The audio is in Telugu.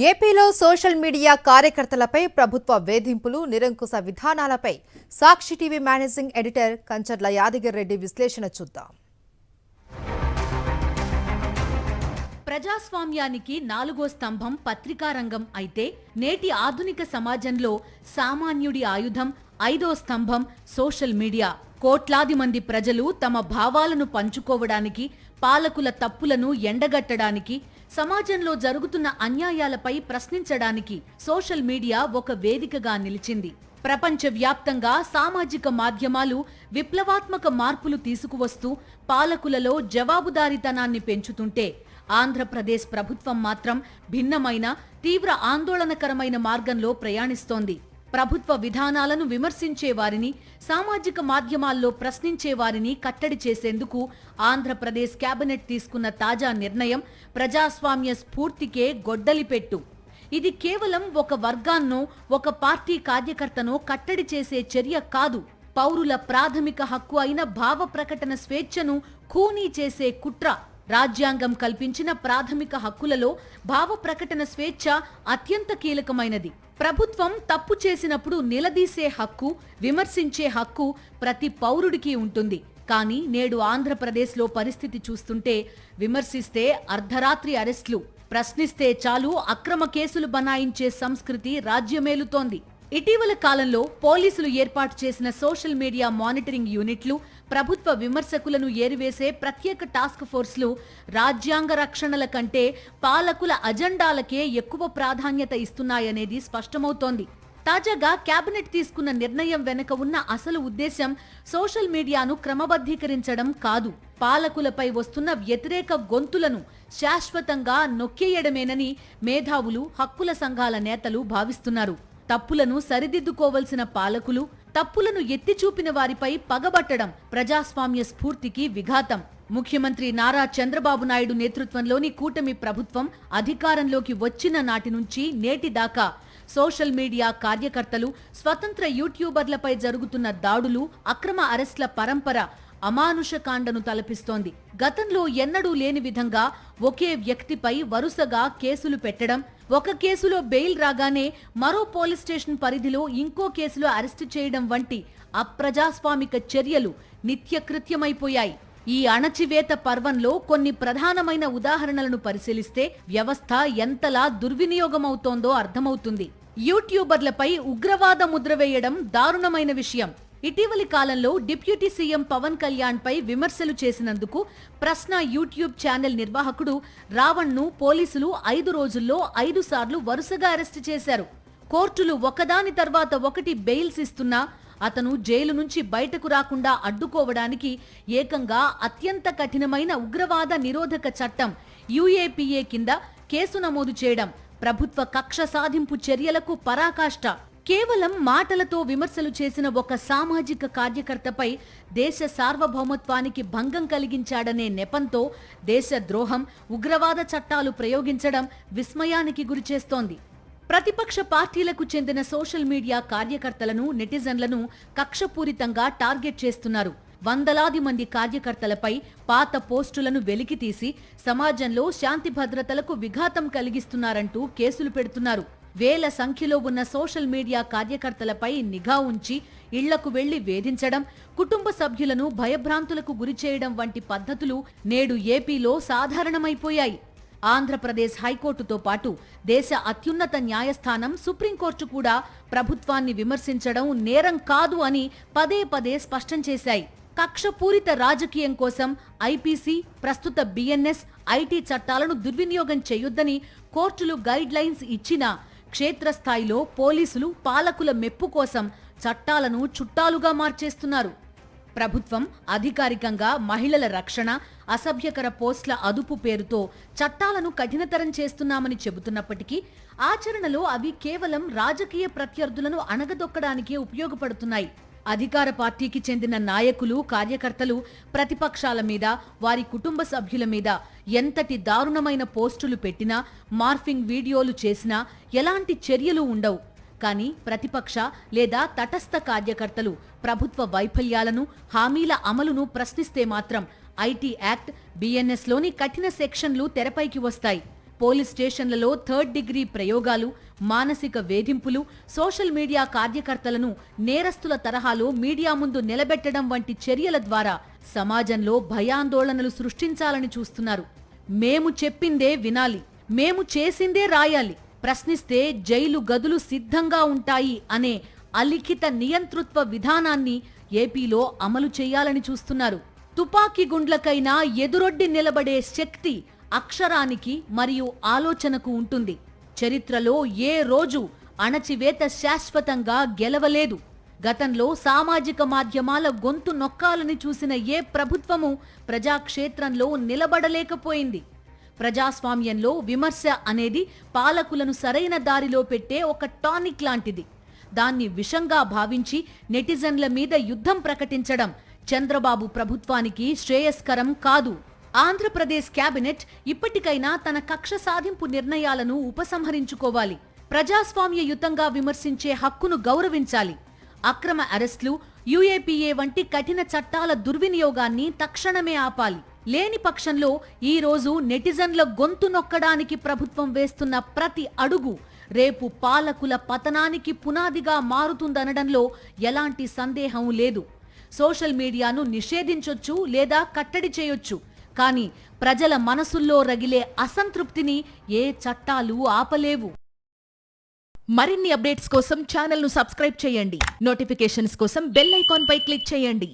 ఏపీలో సోషల్ మీడియా కార్యకర్తలపై ప్రభుత్వ వేధింపులు, నిరంకుశ విధానాలపై Sakshi TV managing editor Kancharla Yadagiri Reddy విశ్లేషణ చూద్దాం. ప్రజాస్వామ్యానికి నాలుగో స్తంభం పత్రికా రంగం అయితే నేటి ఆధునిక సమాజంలో సామాన్యుడి ఆయుధం ఐదో స్తంభం సోషల్ మీడియా. కోట్లాది మంది ప్రజలు తమ భావాలను పంచుకోవడానికి, పాలకుల తప్పులను ఎండగట్టడానికి, సమాజంలో జరుగుతున్న అన్యాయాలపై ప్రశ్నించడానికి సోషల్ మీడియా ఒక వేదికగా నిలిచింది. ప్రపంచవ్యాప్తంగా సామాజిక మాధ్యమాలు విప్లవాత్మక మార్పులు తీసుకువస్తూ పాలకులలో జవాబుదారీతనాన్ని పెంచుతుంటే, ఆంధ్రప్రదేశ్ ప్రభుత్వం మాత్రం భిన్నమైన, తీవ్ర ఆందోళనకరమైన మార్గంలో ప్రయాణిస్తోంది. ప్రభుత్వ విధానాలను విమర్శించే వారిని, సామాజిక మాధ్యమాల్లో ప్రశ్నించే వారిని కట్టడి చేసేందుకు ఆంధ్రప్రదేశ్ కేబినెట్ తీసుకున్న తాజా నిర్ణయం ప్రజాస్వామ్య స్ఫూర్తికే గొడ్డలిపెట్టు. ఇది కేవలం ఒక వర్గాన్నో, ఒక పార్టీ కార్యకర్తనో కట్టడి చేసే చర్య కాదు. పౌరుల ప్రాథమిక హక్కు అయిన భావ ప్రకటన స్వేచ్ఛను ఖూనీ చేసే కుట్ర. రాజ్యాంగం కల్పించిన ప్రాథమిక హక్కులలో భావ ప్రకటన స్వేచ్ఛ అత్యంత కీలకమైనది. ప్రభుత్వం తప్పు చేసినప్పుడు నిలదీసే హక్కు, విమర్శించే హక్కు ప్రతి పౌరుడికి ఉంటుంది. కానీ నేడు ఆంధ్రప్రదేశ్లో పరిస్థితి చూస్తుంటే, విమర్శిస్తే అర్ధరాత్రి అరెస్టులు, ప్రశ్నిస్తే చాలు అక్రమ కేసులు బనాయించే సంస్కృతి రాజ్యమేలుతోంది. ఇటీవల కాలంలో పోలీసులు ఏర్పాటు చేసిన సోషల్ మీడియా మానిటరింగ్ యూనిట్లు, ప్రభుత్వ విమర్శకులను ఏరివేసే ప్రత్యేక టాస్క్ ఫోర్స్లు రాజ్యాంగ రక్షణల కంటే పాలకుల అజెండాలకే ఎక్కువ ప్రాధాన్యత ఇస్తున్నాయనేది స్పష్టమవుతోంది. తాజాగా కేబినెట్ తీసుకున్న నిర్ణయం వెనుక ఉన్న అసలు ఉద్దేశం సోషల్ మీడియాను క్రమబద్ధీకరించడం కాదు, పాలకులపై వస్తున్న వ్యతిరేక గొంతులను శాశ్వతంగా నొక్కేయడమేనని మేధావులు, హక్కుల సంఘాల నేతలు భావిస్తున్నారు. తప్పులను సరిదిద్దుకోవలసిన పాలకులు తప్పులను ఎత్తిచూపిన వారిపై పగబట్టడం ప్రజాస్వామ్య స్ఫూర్తికి విఘాతం. ముఖ్యమంత్రి నారా చంద్రబాబు నాయుడు నేతృత్వంలోని కూటమి ప్రభుత్వం అధికారంలోకి వచ్చిన నాటి నుంచి నేటి దాకా సోషల్ మీడియా కార్యకర్తలు, స్వతంత్ర యూట్యూబర్లపై జరుగుతున్న దాడులు, అక్రమ అరెస్ట్ల పరంపర అమానుషకాండను తలపిస్తోంది. గతంలో ఎన్నడూ లేని విధంగా ఒకే వ్యక్తిపై వరుసగా కేసులు పెట్టడం, ఒక కేసులో బెయిల్ రాగానే మరో పోలీస్ స్టేషన్ పరిధిలో ఇంకో కేసులో అరెస్టు చేయడం వంటి అప్రజాస్వామిక చర్యలు నిత్యకృత్యమైపోయాయి. ఈ అణచివేత పర్వంలో కొన్ని ప్రధానమైన ఉదాహరణలను పరిశీలిస్తే వ్యవస్థ ఎంతలా దుర్వినియోగమవుతోందో అర్థమవుతుంది. యూట్యూబర్లపై ఉగ్రవాద ముద్ర వేయడం దారుణమైన విషయం. ఇటీవలి కాలంలో డిప్యూటీ సీఎం పవన్ కళ్యాణ్ పై విమర్శలు చేసినందుకు ప్రశ్న యూట్యూబ్ ఛానల్ నిర్వాహకుడు రావణ్ను పోలీసులు 5 రోజుల్లో 5 సార్లు వరుసగా అరెస్టు చేశారు. కోర్టులు ఒకదాని తర్వాత ఒకటి బెయిల్స్ ఇస్తున్నా అతను జైలు నుంచి బయటకు రాకుండా అడ్డుకోవడానికి ఏకంగా అత్యంత కఠినమైన ఉగ్రవాద నిరోధక చట్టం UAPA కింద కేసు నమోదు చేయడం ప్రభుత్వ కక్ష సాధింపు చర్యలకు పరాకాష్ట. కేవలం మాటలతో విమర్శలు చేసిన ఒక సామాజిక కార్యకర్తపై దేశ సార్వభౌమత్వానికి భంగం కలిగించాడనే నెపంతో దేశద్రోహం, ఉగ్రవాద చట్టాలు ప్రయోగించడం విస్మయానికి గురిచేస్తోంది. ప్రతిపక్ష పార్టీలకు చెందిన సోషల్ మీడియా కార్యకర్తలను, నెటిజన్లను కక్షపూరితంగా టార్గెట్ చేస్తున్నారు. వందలాది మంది కార్యకర్తలపై పాత పోస్టులను వెలికితీసి సమాజంలో శాంతి భద్రతలకు విఘాతం కలిగిస్తున్నారంటూ కేసులు పెడుతున్నారు. వేల సంఖ్యలో ఉన్న సోషల్ మీడియా కార్యకర్తలపై నిఘా ఉంచి ఇళ్లకు వెళ్లి వేధించడం, కుటుంబ సభ్యులను భయభ్రాంతులకు గురిచేయడం వంటి పద్ధతులు నేడు ఏపీలో సాధారణమైపోయాయి. ఆంధ్రప్రదేశ్ హైకోర్టుతో పాటు దేశ అత్యున్నత న్యాయస్థానం సుప్రీంకోర్టు కూడా ప్రభుత్వాన్ని విమర్శించడం నేరం కాదు అని పదే పదే స్పష్టం చేశాయి. కక్షపూరిత రాజకీయం కోసం IPC, ప్రస్తుత BNS, IT చట్టాలను దుర్వినియోగం చేయొద్దని కోర్టులు గైడ్ లైన్స్ ఇచ్చినా క్షేత్రస్థాయిలో పోలీసులు పాలకుల మెప్పు కోసం చట్టాలను చుట్టాలుగా మార్చేస్తున్నారు. ప్రభుత్వం అధికారికంగా మహిళల రక్షణ, అసభ్యకర పోస్టుల అదుపు పేరుతో చట్టాలను కఠినతరం చేస్తున్నామని చెబుతున్నప్పటికీ ఆచరణలో అవి కేవలం రాజకీయ ప్రత్యర్థులను అణగదొక్కడానికే ఉపయోగపడుతున్నాయి. అధికార పార్టీకి చెందిన నాయకులు, కార్యకర్తలు ప్రతిపక్షాల మీద, వారి కుటుంబ సభ్యుల మీద ఎంతటి దారుణమైన పోస్టులు పెట్టినా, మార్ఫింగ్ వీడియోలు చేసినా ఎలాంటి చర్యలు ఉండవు. కానీ ప్రతిపక్ష లేదా తటస్థ కార్యకర్తలు ప్రభుత్వ వైఫల్యాలను, హామీల అమలును ప్రశ్నిస్తే మాత్రం IT యాక్ట్, BNSలోని కఠిన సెక్షన్లు తెరపైకి వస్తాయి. పోలీస్ స్టేషన్లలో థర్డ్ డిగ్రీ ప్రయోగాలు, మానసిక వేధింపులు, సోషల్ మీడియా కార్యకర్తలను నేరస్తుల తరహాలో మీడియా ముందు నిలబెట్టడం వంటి చర్యల ద్వారా సమాజంలో భయాందోళనలు సృష్టించాలని చూస్తున్నారు. మేము చెప్పిందే వినాలి, మేము చేసిందే రాయాలి, ప్రశ్నిస్తే జైలు గదులు సిద్ధంగా ఉంటాయి అనే అలిఖిత నియంతృత్వ విధానాన్ని ఏపీలో అమలు చేయాలని చూస్తున్నారు. తుపాకీ గుండ్లకైనా ఎదురొడ్డి నిలబడే శక్తి అక్షరానికి మరియు ఆలోచనకు ఉంటుంది. చరిత్రలో ఏ రోజు అణచివేత శాశ్వతంగా గెలవలేదు. గతంలో సామాజిక మాధ్యమాల గొంతు నొక్కాలని చూసిన ఏ ప్రభుత్వము ప్రజాక్షేత్రంలో నిలబడలేకపోయింది. ప్రజాస్వామ్యంలో విమర్శ అనేది పాలకులను సరైన దారిలో పెట్టే ఒక టానిక్ లాంటిది. దాన్ని విషంగా భావించి నెటిజన్ల మీద యుద్ధం ప్రకటించడం చంద్రబాబు ప్రభుత్వానికి శ్రేయస్కరం కాదు. ఆంధ్రప్రదేశ్ కేబినెట్ ఇప్పటికైనా తన కక్ష సాధింపు నిర్ణయాలను ఉపసంహరించుకోవాలి. ప్రజాస్వామ్యయుతంగా విమర్శించే హక్కును గౌరవించాలి. అక్రమ అరెస్టులు, యుఏపీఏ వంటి కఠిన చట్టాల దుర్వినియోగాన్ని తక్షణమే ఆపాలి. లేని పక్షంలో ఈ రోజు నెటిజన్ల గొంతు నొక్కడానికి ప్రభుత్వం వేస్తున్న ప్రతి అడుగు రేపు పాలకుల పతనానికి పునాదిగా మారుతుందనడంలో ఎలాంటి సందేహం లేదు. సోషల్ మీడియాను నిషేధించొచ్చు లేదా కట్టడి చేయొచ్చు, కానీ ప్రజల మనసుల్లో రగిలే అసంతృప్తిని ఏ చట్టాలు ఆపలేవు. మరిన్ని అప్డేట్స్ కోసం ఛానల్ను సబ్స్క్రైబ్ చేయండి. నోటిఫికేషన్స్ కోసం బెల్ ఐకాన్ పై క్లిక్ చేయండి.